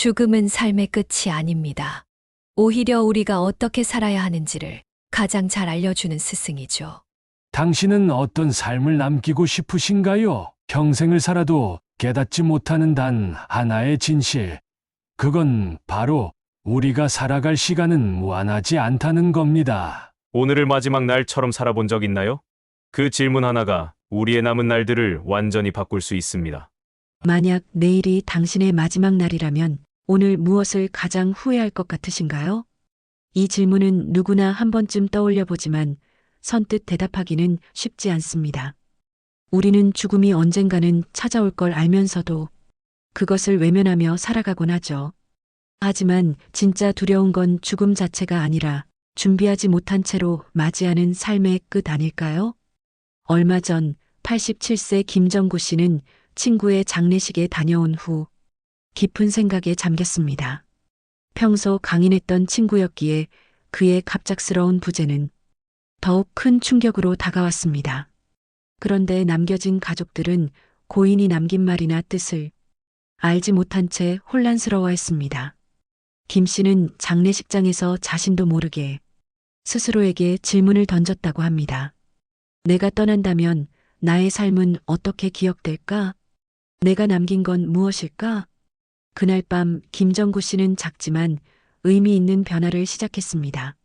죽음은 삶의 끝이 아닙니다. 오히려 우리가 어떻게 살아야 하는지를 가장 잘 알려주는 스승이죠. 당신은 어떤 삶을 남기고 싶으신가요? 평생을 살아도 깨닫지 못하는 단 하나의 진실. 그건 바로 우리가 살아갈 시간은 무한하지 않다는 겁니다. 오늘을 마지막 날처럼 살아본 적 있나요? 그 질문 하나가 우리의 남은 날들을 완전히 바꿀 수 있습니다. 만약 내일이 당신의 마지막 날이라면 오늘 무엇을 가장 후회할 것 같으신가요? 이 질문은 누구나 한 번쯤 떠올려 보지만 선뜻 대답하기는 쉽지 않습니다. 우리는 죽음이 언젠가는 찾아올 걸 알면서도 그것을 외면하며 살아가곤 하죠. 하지만 진짜 두려운 건 죽음 자체가 아니라 준비하지 못한 채로 맞이하는 삶의 끝 아닐까요? 얼마 전 87세 김정구 씨는 친구의 장례식에 다녀온 후 깊은 생각에 잠겼습니다. 평소 강인했던 친구였기에 그의 갑작스러운 부재는 더욱 큰 충격으로 다가왔습니다. 그런데 남겨진 가족들은 고인이 남긴 말이나 뜻을 알지 못한 채 혼란스러워했습니다. 김 씨는 장례식장에서 자신도 모르게 스스로에게 질문을 던졌다고 합니다. 내가 떠난다면 나의 삶은 어떻게 기억될까? 내가 남긴 건 무엇일까? 그날 밤 김정구 씨는 작지만 의미 있는 변화를 시작했습니다.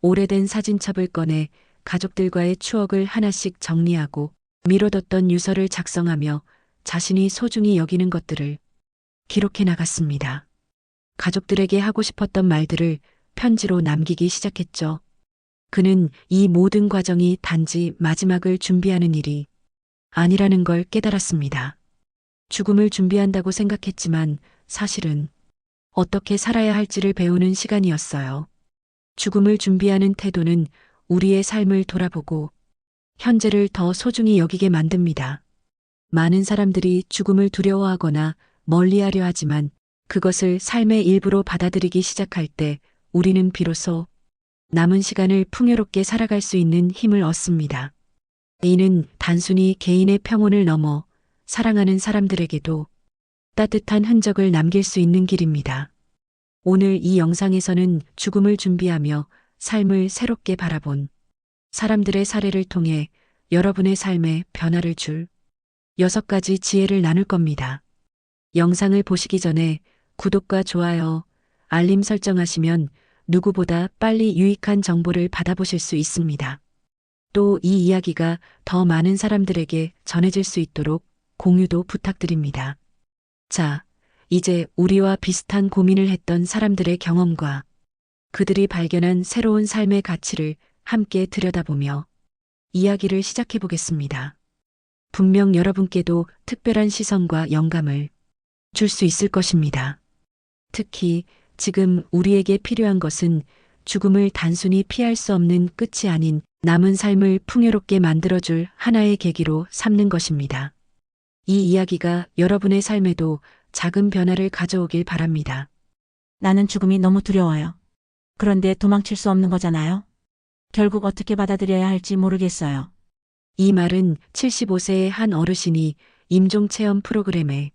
오래된 사진첩을 꺼내 가족들과의 추억을 하나씩 정리하고 미뤄뒀던 유서를 작성하며 자신이 소중히 여기는 것들을 기록해 나갔습니다. 가족들에게 하고 싶었던 말들을 편지로 남기기 시작했죠. 그는 이 모든 과정이 단지 마지막을 준비하는 일이 아니라는 걸 깨달았습니다. 죽음을 준비한다고 생각했지만 사실은 어떻게 살아야 할지를 배우는 시간이었어요. 죽음을 준비하는 태도는 우리의 삶을 돌아보고 현재를 더 소중히 여기게 만듭니다. 많은 사람들이 죽음을 두려워하거나 멀리하려 하지만 그것을 삶의 일부로 받아들이기 시작할 때 우리는 비로소 남은 시간을 풍요롭게 살아갈 수 있는 힘을 얻습니다. 이는 단순히 개인의 평온을 넘어 사랑하는 사람들에게도 따뜻한 흔적을 남길 수 있는 길입니다. 오늘 이 영상에서는 죽음을 준비하며 삶을 새롭게 바라본 사람들의 사례를 통해 여러분의 삶에 변화를 줄 6가지 지혜를 나눌 겁니다. 영상을 보시기 전에 구독과 좋아요, 알림 설정하시면 누구보다 빨리 유익한 정보를 받아보실 수 있습니다. 또 이 이야기가 더 많은 사람들에게 전해질 수 있도록 공유도 부탁드립니다. 자, 이제 우리와 비슷한 고민을 했던 사람들의 경험과 그들이 발견한 새로운 삶의 가치를 함께 들여다보며 이야기를 시작해 보겠습니다. 분명 여러분께도 특별한 시선과 영감을 줄 수 있을 것입니다. 특히 지금 우리에게 필요한 것은 죽음을 단순히 피할 수 없는 끝이 아닌 남은 삶을 풍요롭게 만들어줄 하나의 계기로 삼는 것입니다. 이 이야기가 여러분의 삶에도 작은 변화를 가져오길 바랍니다. 나는 죽음이 너무 두려워요. 그런데 도망칠 수 없는 거잖아요. 결국 어떻게 받아들여야 할지 모르겠어요. 이 말은 75세의 한 어르신이 임종 체험 프로그램에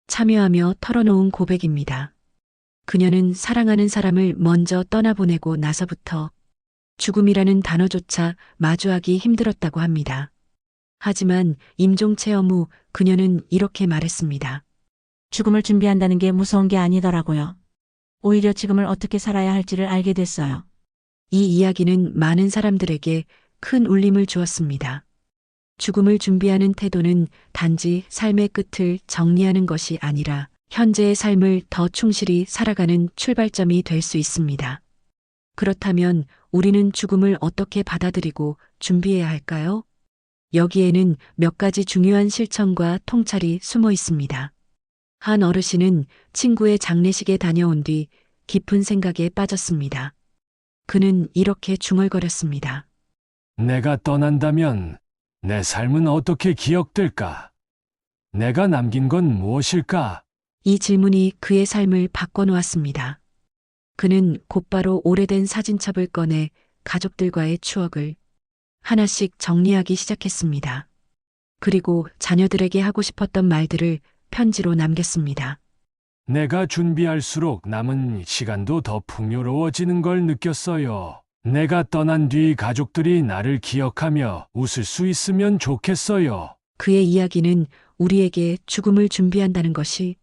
참여하며 털어놓은 고백입니다. 그녀는 사랑하는 사람을 먼저 떠나보내고 나서부터 죽음이라는 단어조차 마주하기 힘들었다고 합니다. 하지만 임종 체험 후 그녀는 이렇게 말했습니다. 죽음을 준비한다는 게 무서운 게 아니더라고요. 오히려 지금을 어떻게 살아야 할지를 알게 됐어요. 이 이야기는 많은 사람들에게 큰 울림을 주었습니다. 죽음을 준비하는 태도는 단지 삶의 끝을 정리하는 것이 아니라 현재의 삶을 더 충실히 살아가는 출발점이 될 수 있습니다. 그렇다면 우리는 죽음을 어떻게 받아들이고 준비해야 할까요? 여기에는 몇 가지 중요한 실천과 통찰이 숨어 있습니다. 한 어르신은 친구의 장례식에 다녀온 뒤 깊은 생각에 빠졌습니다. 그는 이렇게 중얼거렸습니다. 내가 떠난다면 내 삶은 어떻게 기억될까? 내가 남긴 건 무엇일까? 이 질문이 그의 삶을 바꿔놓았습니다. 그는 곧바로 오래된 사진첩을 꺼내 가족들과의 추억을 하나씩 정리하기 시작했습니다. 그리고 자녀들에게 하고 싶었던 말들을 편지로 남겼습니다. 내가 준비할수록 남은 시간도 더 풍요로워지는 걸 느꼈어요. 내가 떠난 뒤 가족들이 나를 기억하며 웃을 수 있으면 좋겠어요. 그의 이야기는 우리에게 죽음을 준비한다는 것이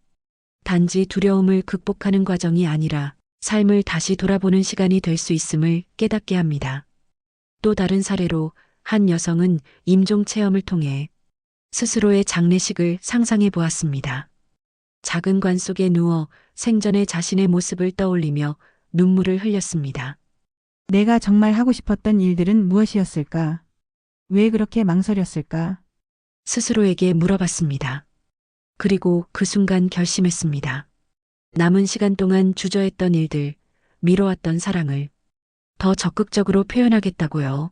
단지 두려움을 극복하는 과정이 아니라 삶을 다시 돌아보는 시간이 될 수 있음을 깨닫게 합니다. 또 다른 사례로 한 여성은 임종 체험을 통해 스스로의 장례식을 상상해 보았습니다. 작은 관 속에 누워 생전의 자신의 모습을 떠올리며 눈물을 흘렸습니다. 내가 정말 하고 싶었던 일들은 무엇이었을까? 왜 그렇게 망설였을까? 스스로에게 물어봤습니다. 그리고 그 순간 결심했습니다. 남은 시간 동안 주저했던 일들, 미뤄왔던 사랑을 더 적극적으로 표현하겠다고요.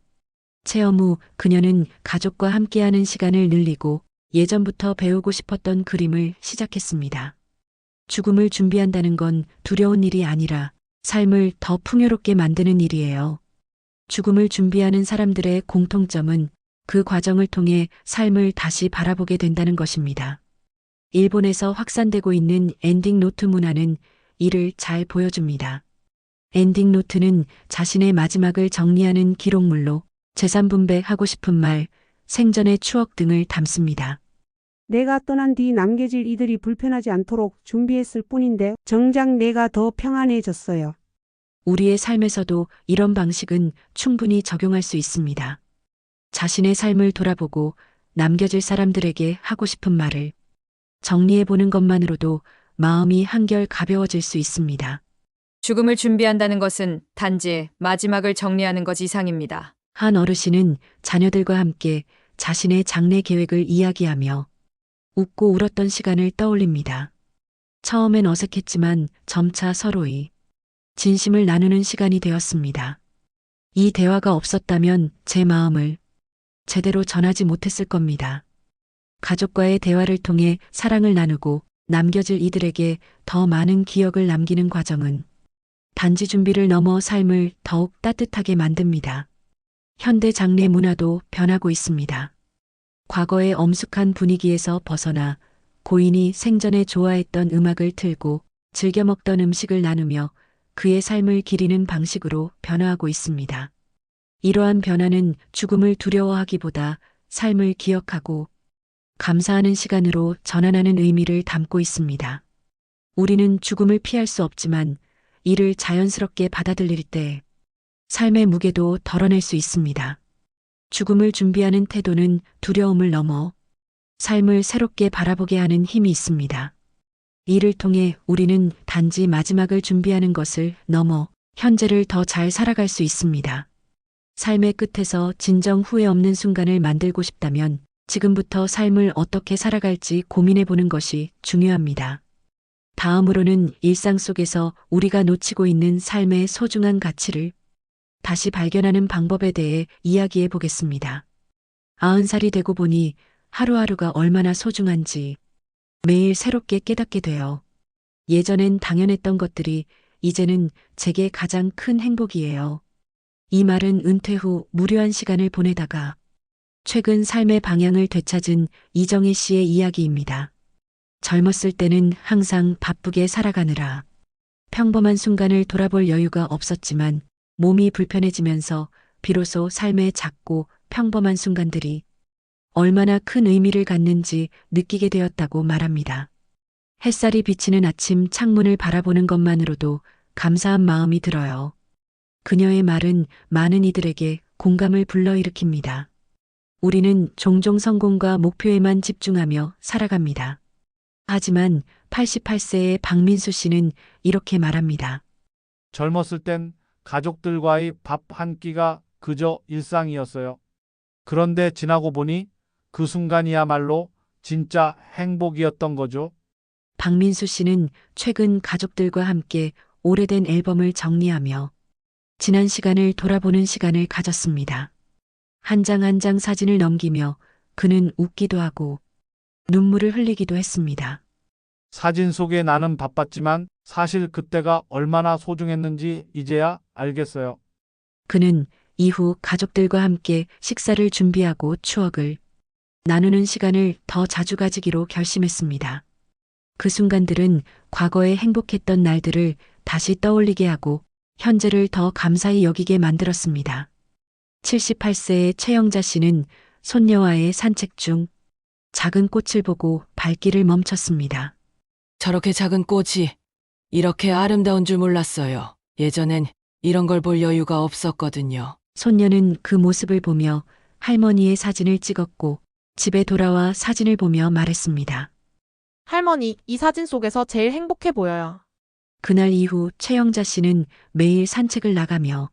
체험 후 그녀는 가족과 함께하는 시간을 늘리고 예전부터 배우고 싶었던 그림을 시작했습니다. 죽음을 준비한다는 건 두려운 일이 아니라 삶을 더 풍요롭게 만드는 일이에요. 죽음을 준비하는 사람들의 공통점은 그 과정을 통해 삶을 다시 바라보게 된다는 것입니다. 일본에서 확산되고 있는 엔딩 노트 문화는 이를 잘 보여줍니다. 엔딩 노트는 자신의 마지막을 정리하는 기록물로 재산 분배하고 싶은 말, 생전의 추억 등을 담습니다. 내가 떠난 뒤 남겨질 이들이 불편하지 않도록 준비했을 뿐인데 정작 내가 더 평안해졌어요. 우리의 삶에서도 이런 방식은 충분히 적용할 수 있습니다. 자신의 삶을 돌아보고 남겨질 사람들에게 하고 싶은 말을 정리해보는 것만으로도 마음이 한결 가벼워질 수 있습니다. 죽음을 준비한다는 것은 단지 마지막을 정리하는 것 이상입니다. 한 어르신은 자녀들과 함께 자신의 장래 계획을 이야기하며 웃고 울었던 시간을 떠올립니다. 처음엔 어색했지만 점차 서로의 진심을 나누는 시간이 되었습니다. 이 대화가 없었다면 제 마음을 제대로 전하지 못했을 겁니다. 가족과의 대화를 통해 사랑을 나누고 남겨질 이들에게 더 많은 기억을 남기는 과정은 단지 준비를 넘어 삶을 더욱 따뜻하게 만듭니다. 현대 장례 문화도 변하고 있습니다. 과거의 엄숙한 분위기에서 벗어나 고인이 생전에 좋아했던 음악을 틀고 즐겨 먹던 음식을 나누며 그의 삶을 기리는 방식으로 변화하고 있습니다. 이러한 변화는 죽음을 두려워하기보다 삶을 기억하고 감사하는 시간으로 전환하는 의미를 담고 있습니다. 우리는 죽음을 피할 수 없지만 이를 자연스럽게 받아들일 때 삶의 무게도 덜어낼 수 있습니다. 죽음을 준비하는 태도는 두려움을 넘어 삶을 새롭게 바라보게 하는 힘이 있습니다. 이를 통해 우리는 단지 마지막을 준비하는 것을 넘어 현재를 더 잘 살아갈 수 있습니다. 삶의 끝에서 진정 후회 없는 순간을 만들고 싶다면 지금부터 삶을 어떻게 살아갈지 고민해 보는 것이 중요합니다. 다음으로는 일상 속에서 우리가 놓치고 있는 삶의 소중한 가치를 다시 발견하는 방법에 대해 이야기해 보겠습니다. 90살이 되고 보니 하루하루가 얼마나 소중한지 매일 새롭게 깨닫게 돼요. 예전엔 당연했던 것들이 이제는 제게 가장 큰 행복이에요. 이 말은 은퇴 후 무료한 시간을 보내다가 최근 삶의 방향을 되찾은 이정혜 씨의 이야기입니다. 젊었을 때는 항상 바쁘게 살아가느라 평범한 순간을 돌아볼 여유가 없었지만 몸이 불편해지면서 비로소 삶의 작고 평범한 순간들이 얼마나 큰 의미를 갖는지 느끼게 되었다고 말합니다. 햇살이 비치는 아침 창문을 바라보는 것만으로도 감사한 마음이 들어요. 그녀의 말은 많은 이들에게 공감을 불러일으킵니다. 우리는 종종 성공과 목표에만 집중하며 살아갑니다. 하지만 88세의 박민수 씨는 이렇게 말합니다. 젊었을 땐 가족들과의 밥 한 끼가 그저 일상이었어요. 그런데 지나고 보니 그 순간이야말로 진짜 행복이었던 거죠. 박민수 씨는 최근 가족들과 함께 오래된 앨범을 정리하며 지난 시간을 돌아보는 시간을 가졌습니다. 한 장 한 장 사진을 넘기며 그는 웃기도 하고 눈물을 흘리기도 했습니다. 사진 속에 나는 바빴지만 사실 그때가 얼마나 소중했는지 이제야 알겠어요. 그는 이후 가족들과 함께 식사를 준비하고 추억을 나누는 시간을 더 자주 가지기로 결심했습니다. 그 순간들은 과거에 행복했던 날들을 다시 떠올리게 하고 현재를 더 감사히 여기게 만들었습니다. 78세의 최영자 씨는 손녀와의 산책 중 작은 꽃을 보고 발길을 멈췄습니다. 저렇게 작은 꽃이 이렇게 아름다운 줄 몰랐어요. 예전엔 이런 걸 볼 여유가 없었거든요. 손녀는 그 모습을 보며 할머니의 사진을 찍었고 집에 돌아와 사진을 보며 말했습니다. 할머니, 이 사진 속에서 제일 행복해 보여요. 그날 이후 최영자 씨는 매일 산책을 나가며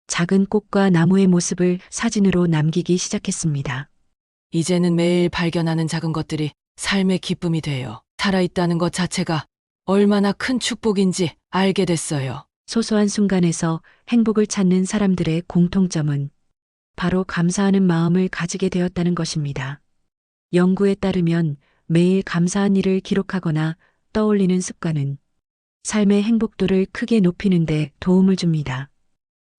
작은 꽃과 나무의 모습을 사진으로 남기기 시작했습니다. 이제는 매일 발견하는 작은 것들이 삶의 기쁨이 돼요. 살아있다는 것 자체가 얼마나 큰 축복인지 알게 됐어요. 소소한 순간에서 행복을 찾는 사람들의 공통점은 바로 감사하는 마음을 가지게 되었다는 것입니다. 연구에 따르면 매일 감사한 일을 기록하거나 떠올리는 습관은 삶의 행복도를 크게 높이는 데 도움을 줍니다.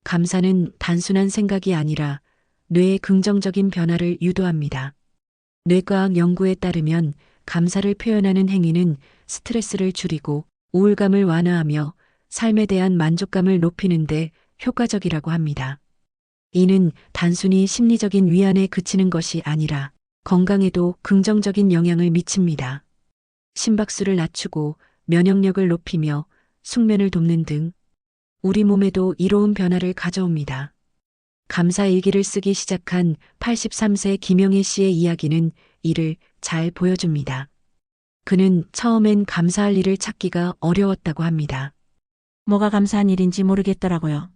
감사는 단순한 생각이 아니라 뇌의 긍정적인 변화를 유도합니다. 뇌과학 연구에 따르면 감사를 표현하는 행위는 스트레스를 줄이고 우울감을 완화하며 삶에 대한 만족감을 높이는 데 효과적이라고 합니다. 이는 단순히 심리적인 위안에 그치는 것이 아니라 건강에도 긍정적인 영향을 미칩니다. 심박수를 낮추고 면역력을 높이며 숙면을 돕는 등 우리 몸에도 이로운 변화를 가져옵니다. 감사 일기를 쓰기 시작한 83세 김영애 씨의 이야기는 이를 잘 보여줍니다. 그는 처음엔 감사할 일을 찾기가 어려웠다고 합니다. 뭐가 감사한 일인지 모르겠더라고요.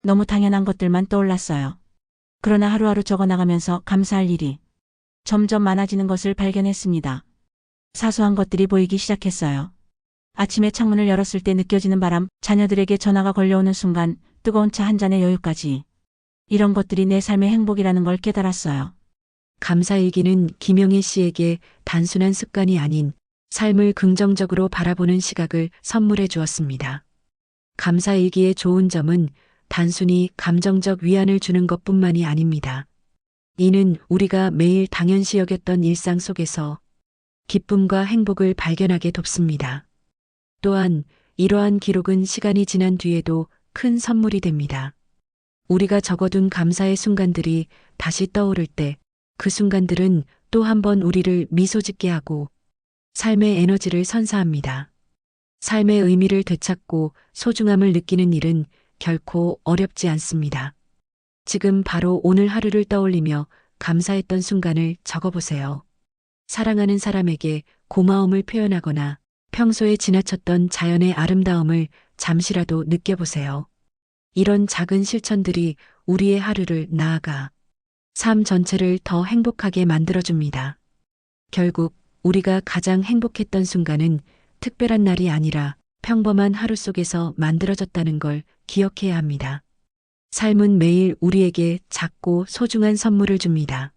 너무 당연한 것들만 떠올랐어요. 그러나 하루하루 적어나가면서 감사할 일이 점점 많아지는 것을 발견했습니다. 사소한 것들이 보이기 시작했어요. 아침에 창문을 열었을 때 느껴지는 바람, 자녀들에게 전화가 걸려오는 순간, 뜨거운 차 한 잔의 여유까지. 이런 것들이 내 삶의 행복이라는 걸 깨달았어요. 감사일기는 김영애 씨에게 단순한 습관이 아닌 삶을 긍정적으로 바라보는 시각을 선물해 주었습니다. 감사일기의 좋은 점은 단순히 감정적 위안을 주는 것뿐만이 아닙니다. 이는 우리가 매일 당연시 여겼던 일상 속에서 기쁨과 행복을 발견하게 돕습니다. 또한 이러한 기록은 시간이 지난 뒤에도 큰 선물이 됩니다. 우리가 적어둔 감사의 순간들이 다시 떠오를 때 그 순간들은 또 한 번 우리를 미소 짓게 하고 삶의 에너지를 선사합니다. 삶의 의미를 되찾고 소중함을 느끼는 일은 결코 어렵지 않습니다. 지금 바로 오늘 하루를 떠올리며 감사했던 순간을 적어보세요. 사랑하는 사람에게 고마움을 표현하거나 평소에 지나쳤던 자연의 아름다움을 잠시라도 느껴보세요. 이런 작은 실천들이 우리의 하루를 나아가 삶 전체를 더 행복하게 만들어줍니다. 결국 우리가 가장 행복했던 순간은 특별한 날이 아니라 평범한 하루 속에서 만들어졌다는 걸 기억해야 합니다. 삶은 매일 우리에게 작고 소중한 선물을 줍니다.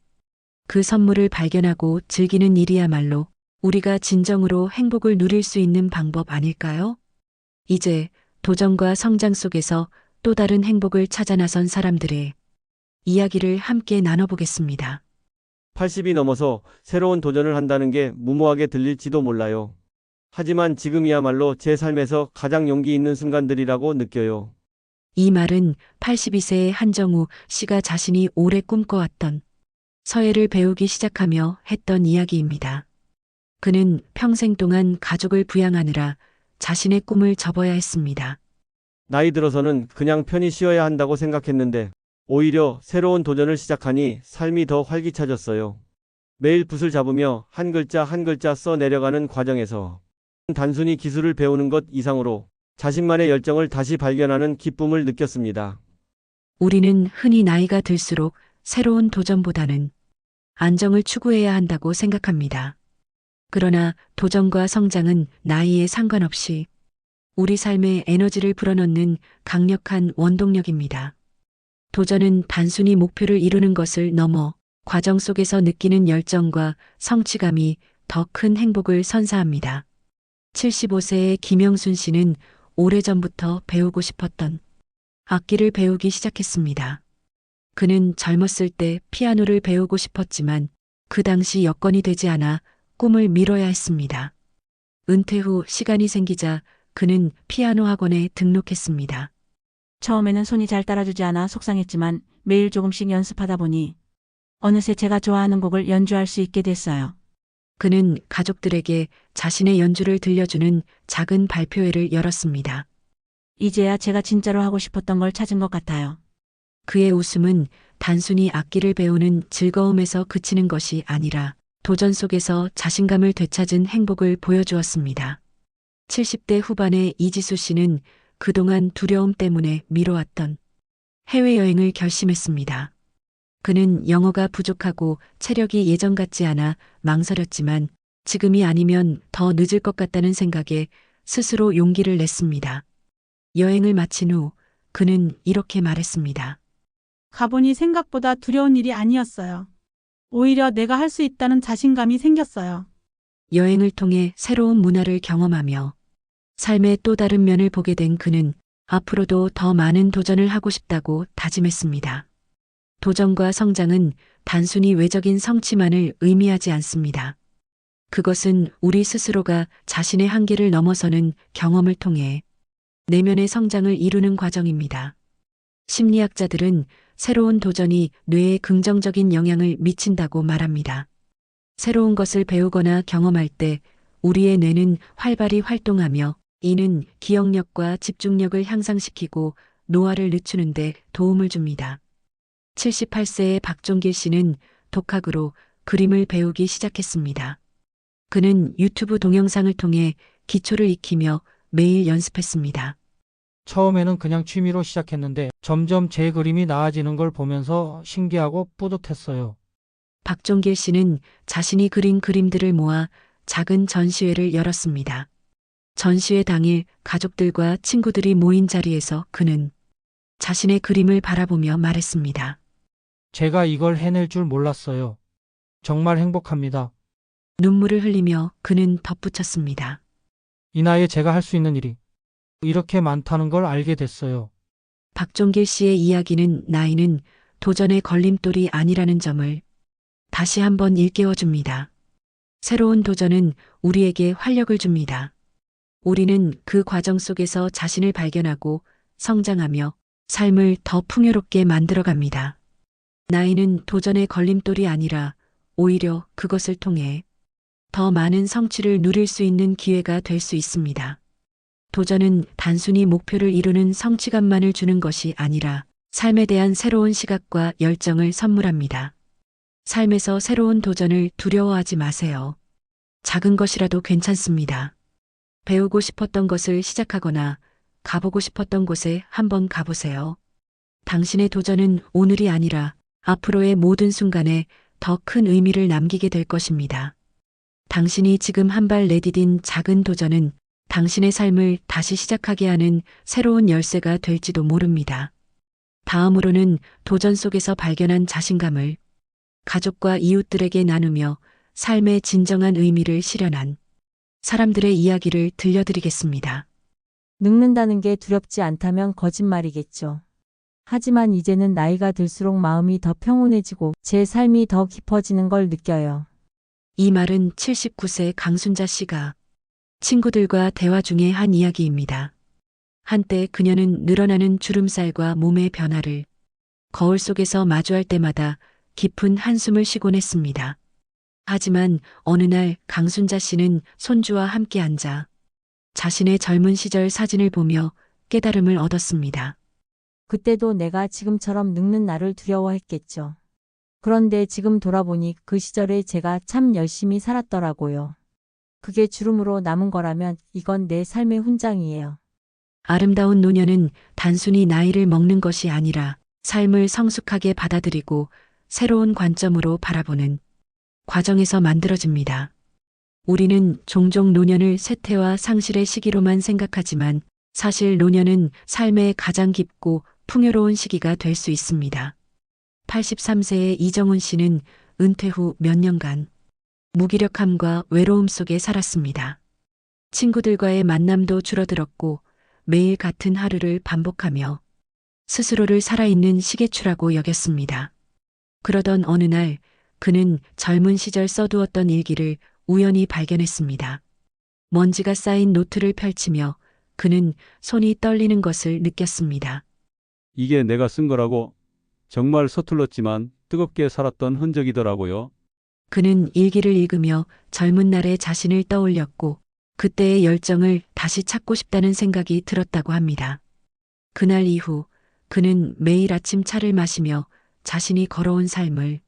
그 선물을 발견하고 즐기는 일이야말로 우리가 진정으로 행복을 누릴 수 있는 방법 아닐까요? 이제 도전과 성장 속에서 또 다른 행복을 찾아 나선 사람들의 이야기를 함께 나눠보겠습니다. 80이 넘어서 새로운 도전을 한다는 게 무모하게 들릴지도 몰라요. 하지만 지금이야말로 제 삶에서 가장 용기 있는 순간들이라고 느껴요. 이 말은 82세의 한정우 씨가 자신이 오래 꿈꿔왔던 서예를 배우기 시작하며 했던 이야기입니다. 그는 평생 동안 가족을 부양하느라 자신의 꿈을 접어야 했습니다. 나이 들어서는 그냥 편히 쉬어야 한다고 생각했는데 오히려 새로운 도전을 시작하니 삶이 더 활기차졌어요. 매일 붓을 잡으며 한 글자 한 글자 써 내려가는 과정에서 단순히 기술을 배우는 것 이상으로 자신만의 열정을 다시 발견하는 기쁨을 느꼈습니다. 우리는 흔히 나이가 들수록 새로운 도전보다는 안정을 추구해야 한다고 생각합니다. 그러나 도전과 성장은 나이에 상관없이 우리 삶에 에너지를 불어넣는 강력한 원동력입니다. 도전은 단순히 목표를 이루는 것을 넘어 과정 속에서 느끼는 열정과 성취감이 더 큰 행복을 선사합니다. 75세의 김영순 씨는 오래전부터 배우고 싶었던 악기를 배우기 시작했습니다. 그는 젊었을 때 피아노를 배우고 싶었지만 그 당시 여건이 되지 않아 꿈을 미뤄야 했습니다. 은퇴 후 시간이 생기자 그는 피아노 학원에 등록했습니다. 처음에는 손이 잘 따라주지 않아 속상했지만 매일 조금씩 연습하다 보니 어느새 제가 좋아하는 곡을 연주할 수 있게 됐어요. 그는 가족들에게 자신의 연주를 들려주는 작은 발표회를 열었습니다. 이제야 제가 진짜로 하고 싶었던 걸 찾은 것 같아요. 그의 웃음은 단순히 악기를 배우는 즐거움에서 그치는 것이 아니라 도전 속에서 자신감을 되찾은 행복을 보여주었습니다. 70대 후반의 이지수 씨는 그동안 두려움 때문에 미뤄왔던 해외여행을 결심했습니다. 그는 영어가 부족하고 체력이 예전 같지 않아 망설였지만 지금이 아니면 더 늦을 것 같다는 생각에 스스로 용기를 냈습니다. 여행을 마친 후 그는 이렇게 말했습니다. 가보니 생각보다 두려운 일이 아니었어요. 오히려 내가 할 수 있다는 자신감이 생겼어요. 여행을 통해 새로운 문화를 경험하며 삶의 또 다른 면을 보게 된 그는 앞으로도 더 많은 도전을 하고 싶다고 다짐했습니다. 도전과 성장은 단순히 외적인 성취만을 의미하지 않습니다. 그것은 우리 스스로가 자신의 한계를 넘어서는 경험을 통해 내면의 성장을 이루는 과정입니다. 심리학자들은 새로운 도전이 뇌에 긍정적인 영향을 미친다고 말합니다. 새로운 것을 배우거나 경험할 때 우리의 뇌는 활발히 활동하며 이는 기억력과 집중력을 향상시키고 노화를 늦추는 데 도움을 줍니다. 78세의 박종길 씨는 독학으로 그림을 배우기 시작했습니다. 그는 유튜브 동영상을 통해 기초를 익히며 매일 연습했습니다. 처음에는 그냥 취미로 시작했는데 점점 제 그림이 나아지는 걸 보면서 신기하고 뿌듯했어요. 박종길 씨는 자신이 그린 그림들을 모아 작은 전시회를 열었습니다. 전시회 당일 가족들과 친구들이 모인 자리에서 그는 자신의 그림을 바라보며 말했습니다. 제가 이걸 해낼 줄 몰랐어요. 정말 행복합니다. 눈물을 흘리며 그는 덧붙였습니다. 이 나이에 제가 할 수 있는 일이 이렇게 많다는 걸 알게 됐어요. 박종길 씨의 이야기는 나이는 도전의 걸림돌이 아니라는 점을 다시 한번 일깨워줍니다. 새로운 도전은 우리에게 활력을 줍니다. 우리는 그 과정 속에서 자신을 발견하고 성장하며 삶을 더 풍요롭게 만들어갑니다. 나이는 도전의 걸림돌이 아니라 오히려 그것을 통해 더 많은 성취를 누릴 수 있는 기회가 될 수 있습니다. 도전은 단순히 목표를 이루는 성취감만을 주는 것이 아니라 삶에 대한 새로운 시각과 열정을 선물합니다. 삶에서 새로운 도전을 두려워하지 마세요. 작은 것이라도 괜찮습니다. 배우고 싶었던 것을 시작하거나 가보고 싶었던 곳에 한번 가보세요. 당신의 도전은 오늘이 아니라 앞으로의 모든 순간에 더 큰 의미를 남기게 될 것입니다. 당신이 지금 한 발 내디딘 작은 도전은 당신의 삶을 다시 시작하게 하는 새로운 열쇠가 될지도 모릅니다. 다음으로는 도전 속에서 발견한 자신감을 가족과 이웃들에게 나누며 삶의 진정한 의미를 실현한 사람들의 이야기를 들려드리겠습니다. 늙는다는 게 두렵지 않다면 거짓말이겠죠. 하지만 이제는 나이가 들수록 마음이 더 평온해지고 제 삶이 더 깊어지는 걸 느껴요. 이 말은 79세 강순자 씨가 친구들과 대화 중에 한 이야기입니다. 한때 그녀는 늘어나는 주름살과 몸의 변화를 거울 속에서 마주할 때마다 깊은 한숨을 쉬곤 했습니다. 하지만 어느 날 강순자 씨는 손주와 함께 앉아 자신의 젊은 시절 사진을 보며 깨달음을 얻었습니다. 그때도 내가 지금처럼 늙는 나를 두려워했겠죠. 그런데 지금 돌아보니 그 시절에 제가 참 열심히 살았더라고요. 그게 주름으로 남은 거라면 이건 내 삶의 훈장이에요. 아름다운 노년은 단순히 나이를 먹는 것이 아니라 삶을 성숙하게 받아들이고 새로운 관점으로 바라보는 과정에서 만들어집니다. 우리는 종종 노년을 쇠퇴와 상실의 시기로만 생각하지만 사실 노년은 삶의 가장 깊고 풍요로운 시기가 될 수 있습니다. 83세의 이정훈 씨는 은퇴 후 몇 년간 무기력함과 외로움 속에 살았습니다. 친구들과의 만남도 줄어들었고 매일 같은 하루를 반복하며 스스로를 살아있는 시계추라고 여겼습니다. 그러던 어느 날 그는 젊은 시절 써두었던 일기를 우연히 발견했습니다. 먼지가 쌓인 노트를 펼치며 그는 손이 떨리는 것을 느꼈습니다. 이게 내가 쓴 거라고? 정말 서툴렀지만 뜨겁게 살았던 흔적이더라고요. 그는 일기를 읽으며 젊은 날의 자신을 떠올렸고 그때의 열정을 다시 찾고 싶다는 생각이 들었다고 합니다. 그날 이후 그는 매일 아침 차를 마시며 자신이 걸어온 삶을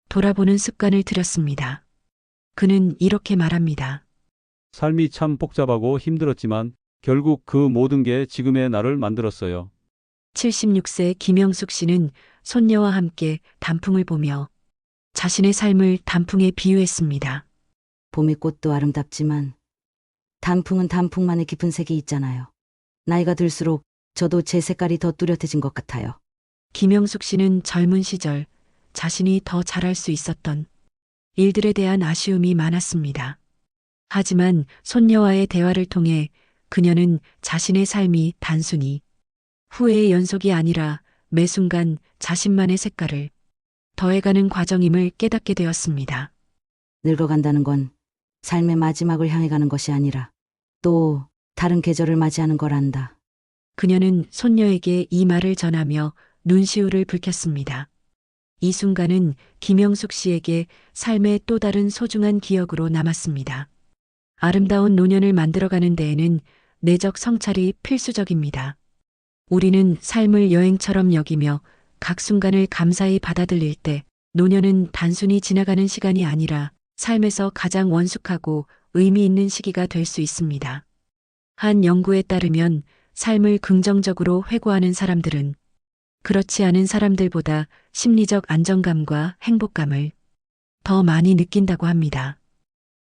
돌아보는 습관을 들였습니다. 그는 이렇게 말합니다. 삶이 참 복잡하고 힘들었지만 결국 그 모든 게 지금의 나를 만들었어요. 76세 김영숙 씨는 손녀와 함께 단풍을 보며 자신의 삶을 단풍에 비유했습니다. 봄의 꽃도 아름답지만 단풍은 단풍만의 깊은 색이 있잖아요. 나이가 들수록 저도 제 색깔이 더 뚜렷해진 것 같아요. 김영숙 씨는 젊은 시절 자신이 더 잘할 수 있었던 일들에 대한 아쉬움이 많았습니다. 하지만 손녀와의 대화를 통해 그녀는 자신의 삶이 단순히 후회의 연속이 아니라 매 순간 자신만의 색깔을 더해가는 과정임을 깨닫게 되었습니다. 늙어간다는 건 삶의 마지막을 향해 가는 것이 아니라 또 다른 계절을 맞이하는 거란다. 그녀는 손녀에게 이 말을 전하며 눈시울을 붉혔습니다. 이 순간은 김영숙 씨에게 삶의 또 다른 소중한 기억으로 남았습니다. 아름다운 노년을 만들어가는 데에는 내적 성찰이 필수적입니다. 우리는 삶을 여행처럼 여기며 각 순간을 감사히 받아들일 때 노년은 단순히 지나가는 시간이 아니라 삶에서 가장 원숙하고 의미 있는 시기가 될 수 있습니다. 한 연구에 따르면 삶을 긍정적으로 회고하는 사람들은 그렇지 않은 사람들보다 심리적 안정감과 행복감을 더 많이 느낀다고 합니다.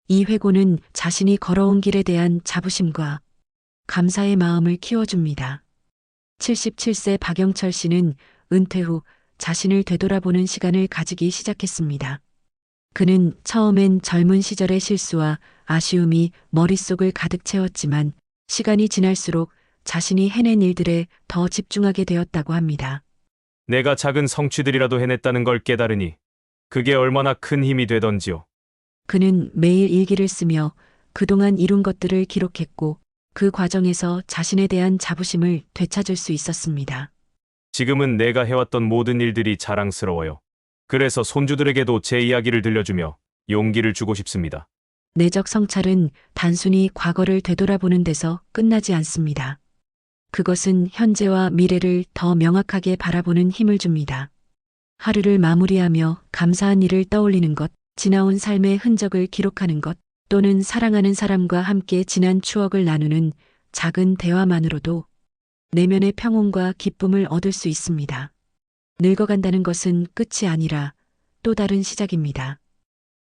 이 회고는 자신이 걸어온 길에 대한 자부심과 감사의 마음을 키워줍니다. 77세 박영철 씨는 은퇴 후 자신을 되돌아보는 시간을 가지기 시작했습니다. 그는 처음엔 젊은 시절의 실수와 아쉬움이 머릿속을 가득 채웠지만 시간이 지날수록 자신이 해낸 일들에 더 집중하게 되었다고 합니다. 내가 작은 성취들이라도 해냈다는 걸 깨달으니 그게 얼마나 큰 힘이 되던지요. 그는 매일 일기를 쓰며 그동안 이룬 것들을 기록했고 그 과정에서 자신에 대한 자부심을 되찾을 수 있었습니다. 지금은 내가 해왔던 모든 일들이 자랑스러워요. 그래서 손주들에게도 제 이야기를 들려주며 용기를 주고 싶습니다. 내적 성찰은 단순히 과거를 되돌아보는 데서 끝나지 않습니다. 그것은 현재와 미래를 더 명확하게 바라보는 힘을 줍니다. 하루를 마무리하며 감사한 일을 떠올리는 것, 지나온 삶의 흔적을 기록하는 것, 또는 사랑하는 사람과 함께 지난 추억을 나누는 작은 대화만으로도 내면의 평온과 기쁨을 얻을 수 있습니다. 늙어간다는 것은 끝이 아니라 또 다른 시작입니다.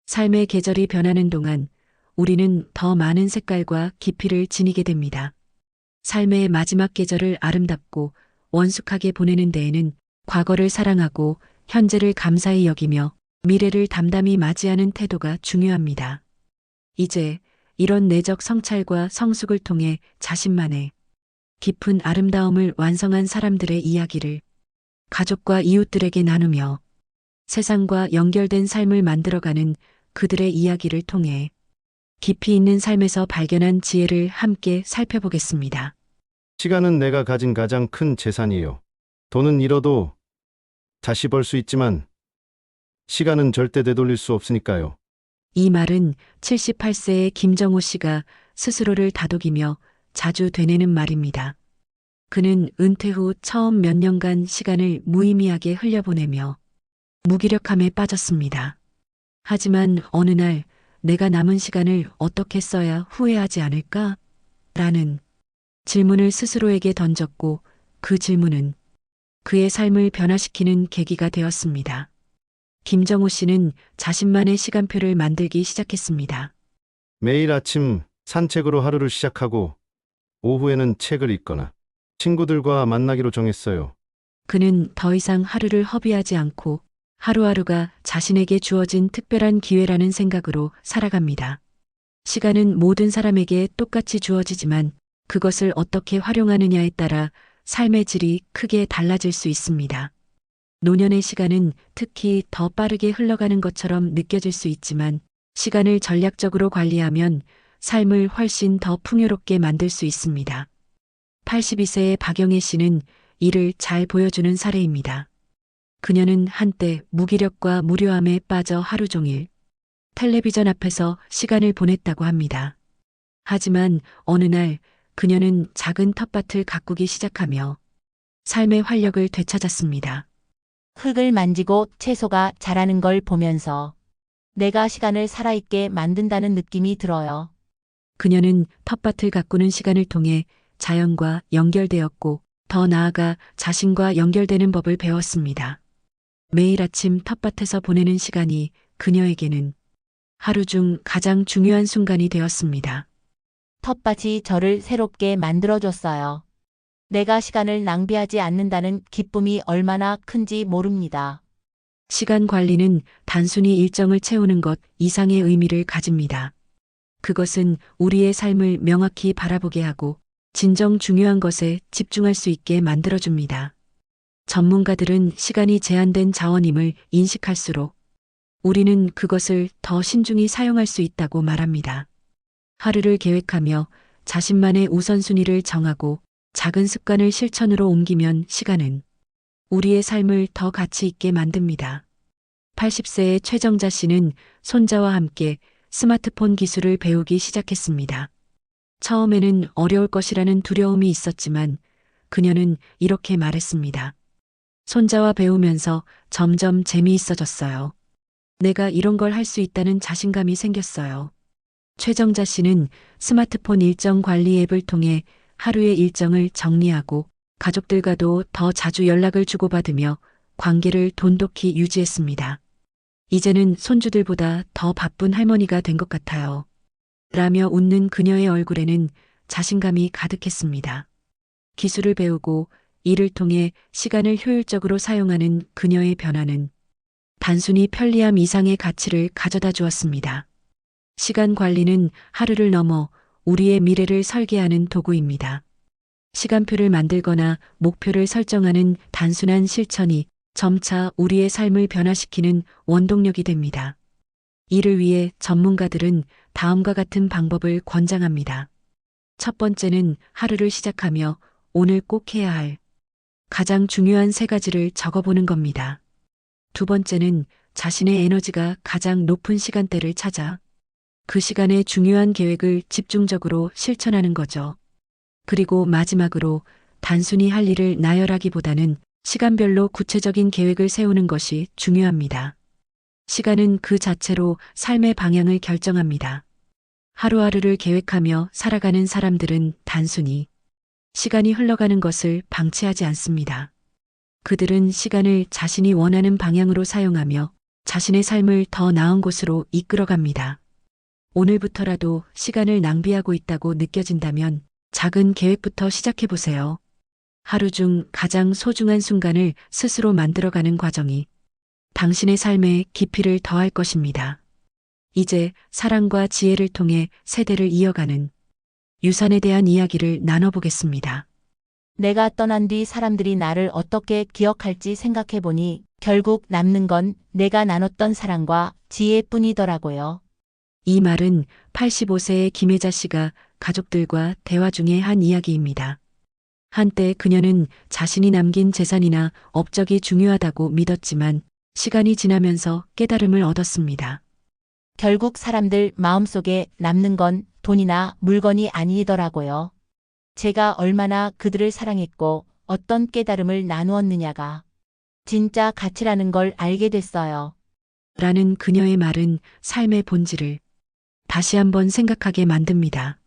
삶의 계절이 변하는 동안 우리는 더 많은 색깔과 깊이를 지니게 됩니다. 삶의 마지막 계절을 아름답고 원숙하게 보내는 데에는 과거를 사랑하고 현재를 감사히 여기며 미래를 담담히 맞이하는 태도가 중요합니다. 이제 이런 내적 성찰과 성숙을 통해 자신만의 깊은 아름다움을 완성한 사람들의 이야기를 가족과 이웃들에게 나누며 세상과 연결된 삶을 만들어가는 그들의 이야기를 통해 깊이 있는 삶에서 발견한 지혜를 함께 살펴보겠습니다. 시간은 내가 가진 가장 큰 재산이에요. 돈은 잃어도 다시 벌 수 있지만 시간은 절대 되돌릴 수 없으니까요. 이 말은 78세의 김정호 씨가 스스로를 다독이며 자주 되뇌는 말입니다. 그는 은퇴 후 처음 몇 년간 시간을 무의미하게 흘려보내며 무기력함에 빠졌습니다. 하지만 어느 날 내가 남은 시간을 어떻게 써야 후회하지 않을까? 라는 질문을 스스로에게 던졌고 그 질문은 그의 삶을 변화시키는 계기가 되었습니다. 김정호 씨는 자신만의 시간표를 만들기 시작했습니다. 매일 아침 산책으로 하루를 시작하고 오후에는 책을 읽거나 친구들과 만나기로 정했어요. 그는 더 이상 하루를 허비하지 않고 하루하루가 자신에게 주어진 특별한 기회라는 생각으로 살아갑니다. 시간은 모든 사람에게 똑같이 주어지지만 그것을 어떻게 활용하느냐에 따라 삶의 질이 크게 달라질 수 있습니다. 노년의 시간은 특히 더 빠르게 흘러가는 것처럼 느껴질 수 있지만 시간을 전략적으로 관리하면 삶을 훨씬 더 풍요롭게 만들 수 있습니다. 82세의 박영애 씨는 이를 잘 보여주는 사례입니다. 그녀는 한때 무기력과 무료함에 빠져 하루 종일 텔레비전 앞에서 시간을 보냈다고 합니다. 하지만 어느 날 그녀는 작은 텃밭을 가꾸기 시작하며 삶의 활력을 되찾았습니다. 흙을 만지고 채소가 자라는 걸 보면서 내가 시간을 살아있게 만든다는 느낌이 들어요. 그녀는 텃밭을 가꾸는 시간을 통해 자연과 연결되었고 더 나아가 자신과 연결되는 법을 배웠습니다. 매일 아침 텃밭에서 보내는 시간이 그녀에게는 하루 중 가장 중요한 순간이 되었습니다. 텃밭이 저를 새롭게 만들어줬어요. 내가 시간을 낭비하지 않는다는 기쁨이 얼마나 큰지 모릅니다. 시간 관리는 단순히 일정을 채우는 것 이상의 의미를 가집니다. 그것은 우리의 삶을 명확히 바라보게 하고 진정 중요한 것에 집중할 수 있게 만들어줍니다. 전문가들은 시간이 제한된 자원임을 인식할수록 우리는 그것을 더 신중히 사용할 수 있다고 말합니다. 하루를 계획하며 자신만의 우선순위를 정하고 작은 습관을 실천으로 옮기면 시간은 우리의 삶을 더 가치 있게 만듭니다. 80세의 최정자 씨는 손자와 함께 스마트폰 기술을 배우기 시작했습니다. 처음에는 어려울 것이라는 두려움이 있었지만 그녀는 이렇게 말했습니다. 손자와 배우면서 점점 재미있어졌어요. 내가 이런 걸 할 수 있다는 자신감이 생겼어요. 최정자 씨는 스마트폰 일정 관리 앱을 통해 하루의 일정을 정리하고 가족들과도 더 자주 연락을 주고받으며 관계를 돈독히 유지했습니다. 이제는 손주들보다 더 바쁜 할머니가 된 것 같아요. 라며 웃는 그녀의 얼굴에는 자신감이 가득했습니다. 기술을 배우고 이를 통해 시간을 효율적으로 사용하는 그녀의 변화는 단순히 편리함 이상의 가치를 가져다 주었습니다. 시간 관리는 하루를 넘어 우리의 미래를 설계하는 도구입니다. 시간표를 만들거나 목표를 설정하는 단순한 실천이 점차 우리의 삶을 변화시키는 원동력이 됩니다. 이를 위해 전문가들은 다음과 같은 방법을 권장합니다. 첫 번째는 하루를 시작하며 오늘 꼭 해야 할 가장 중요한 3가지를 적어보는 겁니다. 두 번째는 자신의 에너지가 가장 높은 시간대를 찾아 그 시간에 중요한 계획을 집중적으로 실천하는 거죠. 그리고 마지막으로 단순히 할 일을 나열하기보다는 시간별로 구체적인 계획을 세우는 것이 중요합니다. 시간은 그 자체로 삶의 방향을 결정합니다. 하루하루를 계획하며 살아가는 사람들은 단순히 시간이 흘러가는 것을 방치하지 않습니다. 그들은 시간을 자신이 원하는 방향으로 사용하며 자신의 삶을 더 나은 곳으로 이끌어갑니다. 오늘부터라도 시간을 낭비하고 있다고 느껴진다면 작은 계획부터 시작해보세요. 하루 중 가장 소중한 순간을 스스로 만들어가는 과정이 당신의 삶에 깊이를 더할 것입니다. 이제 사랑과 지혜를 통해 세대를 이어가는 유산에 대한 이야기를 나눠보겠습니다. 내가 떠난 뒤 사람들이 나를 어떻게 기억할지 생각해보니 결국 남는 건 내가 나눴던 사랑과 지혜뿐이더라고요. 이 말은 85세의 김혜자 씨가 가족들과 대화 중에 한 이야기입니다. 한때 그녀는 자신이 남긴 재산이나 업적이 중요하다고 믿었지만 시간이 지나면서 깨달음을 얻었습니다. 결국 사람들 마음속에 남는 건 돈이나 물건이 아니더라고요. 제가 얼마나 그들을 사랑했고 어떤 깨달음을 나누었느냐가 진짜 가치라는 걸 알게 됐어요. 라는 그녀의 말은 삶의 본질을 다시 한번 생각하게 만듭니다.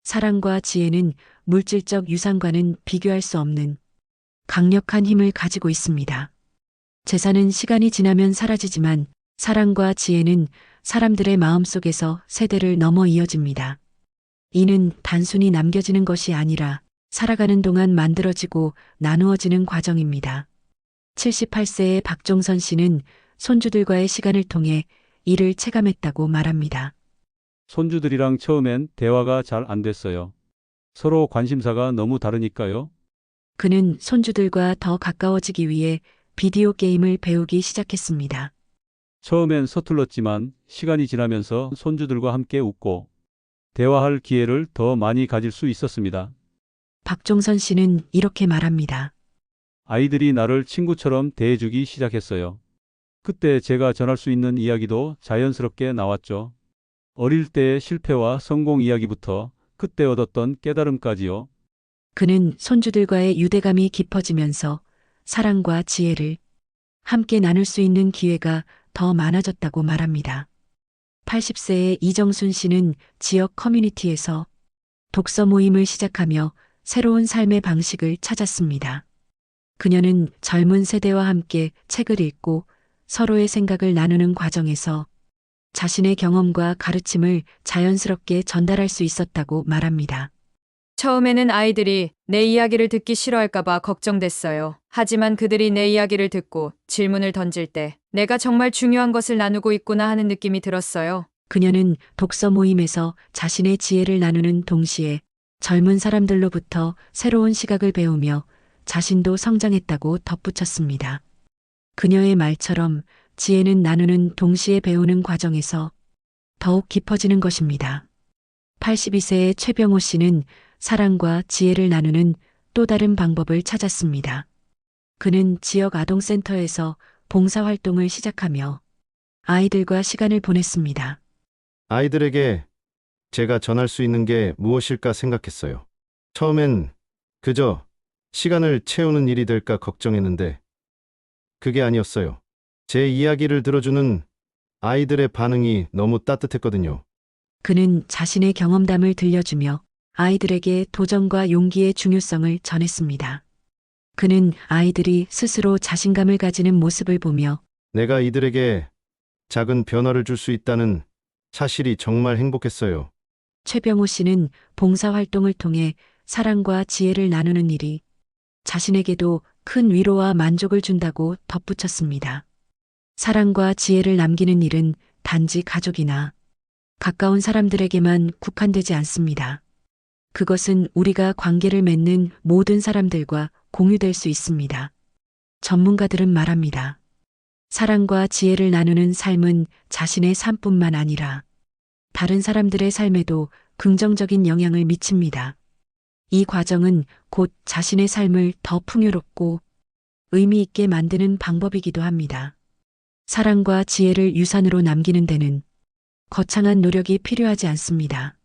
사랑과 지혜는 물질적 유산과는 비교할 수 없는 강력한 힘을 가지고 있습니다. 재산은 시간이 지나면 사라지지만 사랑과 지혜는 사람들의 마음속에서 세대를 넘어 이어집니다. 이는 단순히 남겨지는 것이 아니라 살아가는 동안 만들어지고 나누어지는 과정입니다. 78세의 박종선 씨는 손주들과의 시간을 통해 이를 체감했다고 말합니다. 손주들이랑 처음엔 대화가 잘 안 됐어요. 서로 관심사가 너무 다르니까요. 그는 손주들과 더 가까워지기 위해 비디오 게임을 배우기 시작했습니다. 처음엔 서툴렀지만 시간이 지나면서 손주들과 함께 웃고 대화할 기회를 더 많이 가질 수 있었습니다. 박종선 씨는 이렇게 말합니다. 아이들이 나를 친구처럼 대해주기 시작했어요. 그때 제가 전할 수 있는 이야기도 자연스럽게 나왔죠. 어릴 때의 실패와 성공 이야기부터 그때 얻었던 깨달음까지요. 그는 손주들과의 유대감이 깊어지면서 사랑과 지혜를 함께 나눌 수 있는 기회가 더 많아졌다고 말합니다. 80세의 이정순 씨는 지역 커뮤니티에서 독서 모임을 시작하며 새로운 삶의 방식을 찾았습니다. 그녀는 젊은 세대와 함께 책을 읽고 서로의 생각을 나누는 과정에서 자신의 경험과 가르침을 자연스럽게 전달할 수 있었다고 말합니다. 처음에는 아이들이 내 이야기를 듣기 싫어할까봐 걱정됐어요. 하지만 그들이 내 이야기를 듣고 질문을 던질 때 내가 정말 중요한 것을 나누고 있구나 하는 느낌이 들었어요. 그녀는 독서 모임에서 자신의 지혜를 나누는 동시에 젊은 사람들로부터 새로운 시각을 배우며 자신도 성장했다고 덧붙였습니다. 그녀의 말처럼 지혜는 나누는 동시에 배우는 과정에서 더욱 깊어지는 것입니다. 82세의 최병호 씨는 사랑과 지혜를 나누는 또 다른 방법을 찾았습니다. 그는 지역 아동센터에서 봉사활동을 시작하며 아이들과 시간을 보냈습니다. 아이들에게 제가 전할 수 있는 게 무엇일까 생각했어요. 처음엔 그저 시간을 채우는 일이 될까 걱정했는데 그게 아니었어요. 제 이야기를 들어주는 아이들의 반응이 너무 따뜻했거든요. 그는 자신의 경험담을 들려주며 아이들에게 도전과 용기의 중요성을 전했습니다. 그는 아이들이 스스로 자신감을 가지는 모습을 보며 내가 이들에게 작은 변화를 줄 수 있다는 사실이 정말 행복했어요. 최병호 씨는 봉사활동을 통해 사랑과 지혜를 나누는 일이 자신에게도 큰 위로와 만족을 준다고 덧붙였습니다. 사랑과 지혜를 남기는 일은 단지 가족이나 가까운 사람들에게만 국한되지 않습니다. 그것은 우리가 관계를 맺는 모든 사람들과 공유될 수 있습니다. 전문가들은 말합니다. 사랑과 지혜를 나누는 삶은 자신의 삶뿐만 아니라 다른 사람들의 삶에도 긍정적인 영향을 미칩니다. 이 과정은 곧 자신의 삶을 더 풍요롭고 의미 있게 만드는 방법이기도 합니다. 사랑과 지혜를 유산으로 남기는 데는 거창한 노력이 필요하지 않습니다.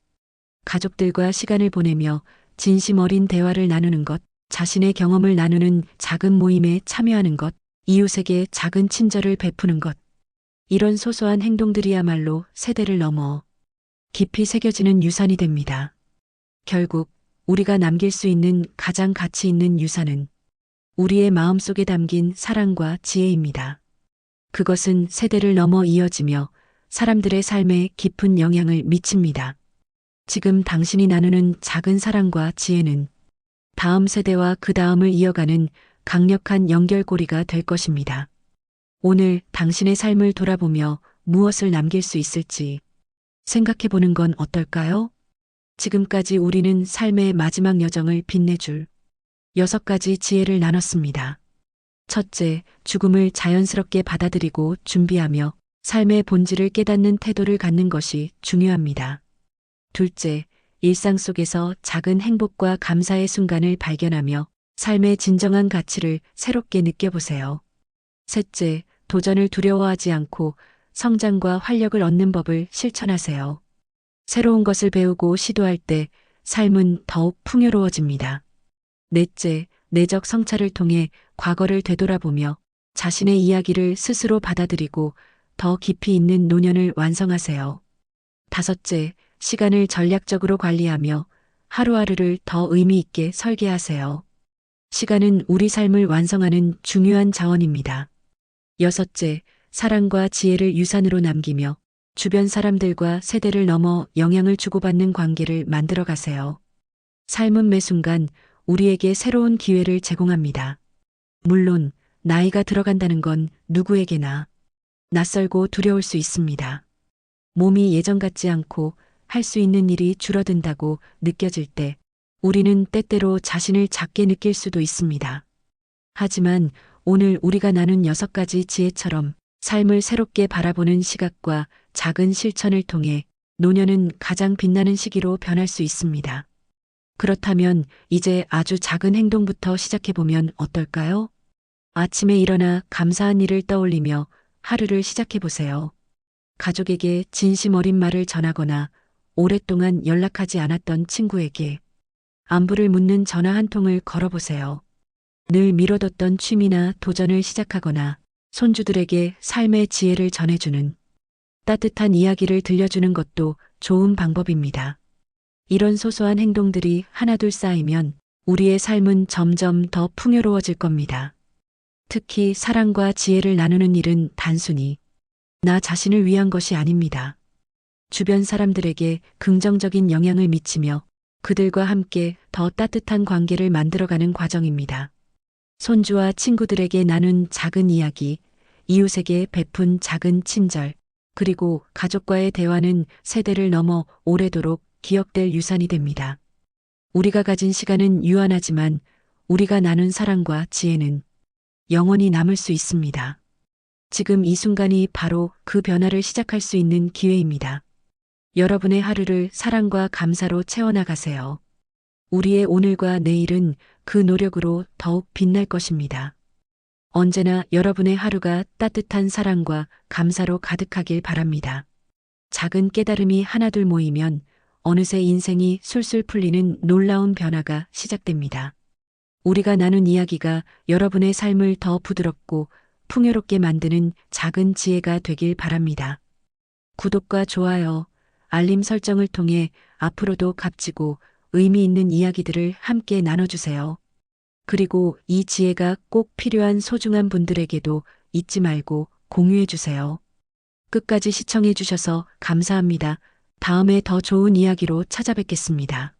가족들과 시간을 보내며 진심 어린 대화를 나누는 것, 자신의 경험을 나누는 작은 모임에 참여하는 것, 이웃에게 작은 친절을 베푸는 것. 이런 소소한 행동들이야말로 세대를 넘어 깊이 새겨지는 유산이 됩니다. 결국 우리가 남길 수 있는 가장 가치 있는 유산은 우리의 마음속에 담긴 사랑과 지혜입니다. 그것은 세대를 넘어 이어지며 사람들의 삶에 깊은 영향을 미칩니다. 지금 당신이 나누는 작은 사랑과 지혜는 다음 세대와 그 다음을 이어가는 강력한 연결고리가 될 것입니다. 오늘 당신의 삶을 돌아보며 무엇을 남길 수 있을지 생각해 보는 건 어떨까요? 지금까지 우리는 삶의 마지막 여정을 빛내줄 6가지 지혜를 나눴습니다. 첫째, 죽음을 자연스럽게 받아들이고 준비하며 삶의 본질을 깨닫는 태도를 갖는 것이 중요합니다. 둘째, 일상 속에서 작은 행복과 감사의 순간을 발견하며 삶의 진정한 가치를 새롭게 느껴보세요. 셋째, 도전을 두려워하지 않고 성장과 활력을 얻는 법을 실천하세요. 새로운 것을 배우고 시도할 때 삶은 더욱 풍요로워집니다. 넷째, 내적 성찰을 통해 과거를 되돌아보며 자신의 이야기를 스스로 받아들이고 더 깊이 있는 노년을 완성하세요. 다섯째, 시간을 전략적으로 관리하며 하루하루를 더 의미 있게 설계하세요. 시간은 우리 삶을 완성하는 중요한 자원입니다. 여섯째, 사랑과 지혜를 유산으로 남기며 주변 사람들과 세대를 넘어 영향을 주고받는 관계를 만들어 가세요. 삶은 매 순간 우리에게 새로운 기회를 제공합니다. 물론 나이가 들어간다는 건 누구에게나 낯설고 두려울 수 있습니다. 몸이 예전 같지 않고 할 수 있는 일이 줄어든다고 느껴질 때 우리는 때때로 자신을 작게 느낄 수도 있습니다. 하지만 오늘 우리가 나눈 6가지 지혜처럼 삶을 새롭게 바라보는 시각과 작은 실천을 통해 노년은 가장 빛나는 시기로 변할 수 있습니다. 그렇다면 이제 아주 작은 행동부터 시작해보면 어떨까요? 아침에 일어나 감사한 일을 떠올리며 하루를 시작해보세요. 가족에게 진심 어린 말을 전하거나 오랫동안 연락하지 않았던 친구에게 안부를 묻는 전화 한 통을 걸어보세요. 늘 미뤄뒀던 취미나 도전을 시작하거나 손주들에게 삶의 지혜를 전해주는 따뜻한 이야기를 들려주는 것도 좋은 방법입니다. 이런 소소한 행동들이 하나둘 쌓이면 우리의 삶은 점점 더 풍요로워질 겁니다. 특히 사랑과 지혜를 나누는 일은 단순히 나 자신을 위한 것이 아닙니다. 주변 사람들에게 긍정적인 영향을 미치며 그들과 함께 더 따뜻한 관계를 만들어가는 과정입니다. 손주와 친구들에게 나눈 작은 이야기, 이웃에게 베푼 작은 친절, 그리고 가족과의 대화는 세대를 넘어 오래도록 기억될 유산이 됩니다. 우리가 가진 시간은 유한하지만 우리가 나눈 사랑과 지혜는 영원히 남을 수 있습니다. 지금 이 순간이 바로 그 변화를 시작할 수 있는 기회입니다. 여러분의 하루를 사랑과 감사로 채워나가세요. 우리의 오늘과 내일은 그 노력으로 더욱 빛날 것입니다. 언제나 여러분의 하루가 따뜻한 사랑과 감사로 가득하길 바랍니다. 작은 깨달음이 하나둘 모이면 어느새 인생이 술술 풀리는 놀라운 변화가 시작됩니다. 우리가 나눈 이야기가 여러분의 삶을 더 부드럽고 풍요롭게 만드는 작은 지혜가 되길 바랍니다. 구독과 좋아요, 알림 설정을 통해 앞으로도 값지고 의미 있는 이야기들을 함께 나눠주세요. 그리고 이 지혜가 꼭 필요한 소중한 분들에게도 잊지 말고 공유해주세요. 끝까지 시청해주셔서 감사합니다. 다음에 더 좋은 이야기로 찾아뵙겠습니다.